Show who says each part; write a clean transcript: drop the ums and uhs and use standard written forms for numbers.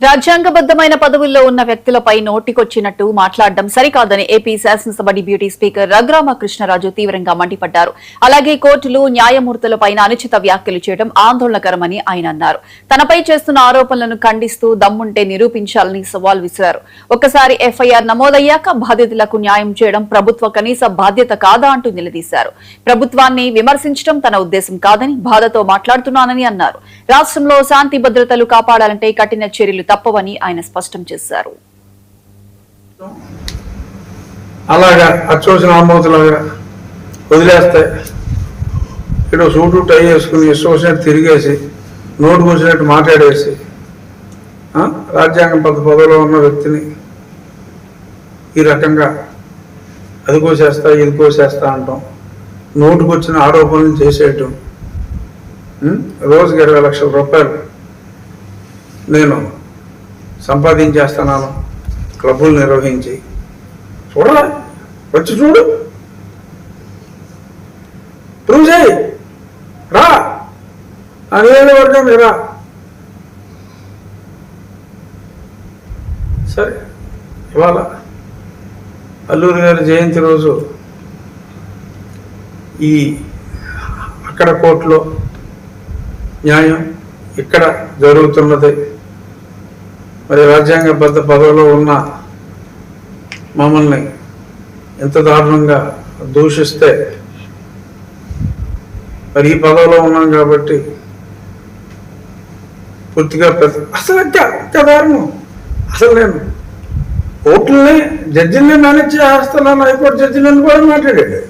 Speaker 1: రాజ్యాంగబద్ధమైన పదవుల్లో ఉన్న వ్యక్తులపై నోటికొచ్చినట్టు మాట్లాడడం సరికాదని ఏపీ శాసనసభ డిప్యూటీ స్పీకర్ రఘురామకృష్ణరాజు తీవ్రంగా మండిపడ్డారు. అలాగే కోర్టులు న్యాయమూర్తులపైన అనుచిత వ్యాఖ్యలు చేయడం ఆందోళనకరమని ఆయన అన్నారు. తనపై చేస్తున్న ఆరోపణలను ఖండిస్తూ దమ్ముంటే నిరూపించాలని సవాల్ విసిరారు. ఒక్కసారి ఎఫ్ఐఆర్ నమోదయ్యాక బాధితులకు న్యాయం చేయడం ప్రభుత్వ కనీస బాధ్యత కాదా అంటూ నిలదీశారు. ప్రభుత్వాన్ని విమర్శించడం తన ఉద్దేశం కాదని బాధతో మాట్లాడుతున్నానని అన్నారు. రాష్ట్రంలో శాంతి భద్రతలు కాపాడాలంటే కఠిన చర్యలు తప్పవని ఆయన స్పష్టం చేశారు.
Speaker 2: అలాగా అచ్చోసిన ఆమోతులాగా వదిలేస్తే ఇక్కడ సూటు టై వేసుకుని ఇష్టం వచ్చినట్టు తిరిగేసి నోటుకు వచ్చినట్టు మాట్లాడేసి రాజ్యాంగం పదవిలో ఉన్న వ్యక్తిని ఈ రకంగా అది కోసేస్తా ఇది కోసేస్తా అంటాం, నోటుకు వచ్చిన ఆరోపణలు చేసేయటం. రోజుకి 20 లక్షల రూపాయలు నేను సంపాదించేస్తున్నాను క్లబ్బులు నిర్వహించి. చూడరా, వచ్చి చూడు, ప్రూవ్ చేయి, రా, ఆ నియోజకవర్గం రా. సరే, ఇవాళ అల్లూరి గారి జయంతి రోజు ఈ అక్కడ కోర్టులో న్యాయం, ఇక్కడ జరుగుతున్నది. మరి రాజ్యాంగబద్ధ పదవిలో ఉన్న మమ్మల్ని ఎంత దారుణంగా దూషిస్తే, మరి ఈ పదవిలో ఉన్నాం కాబట్టి పూర్తిగా అసలు ఇంకా దారుణం. అసలు నేను కోర్టుల్ని జడ్జిల్ని మేనేజ్ చేస్తున్నాను, హైకోర్టు జడ్జిలను కూడా మాట్లాడాడు.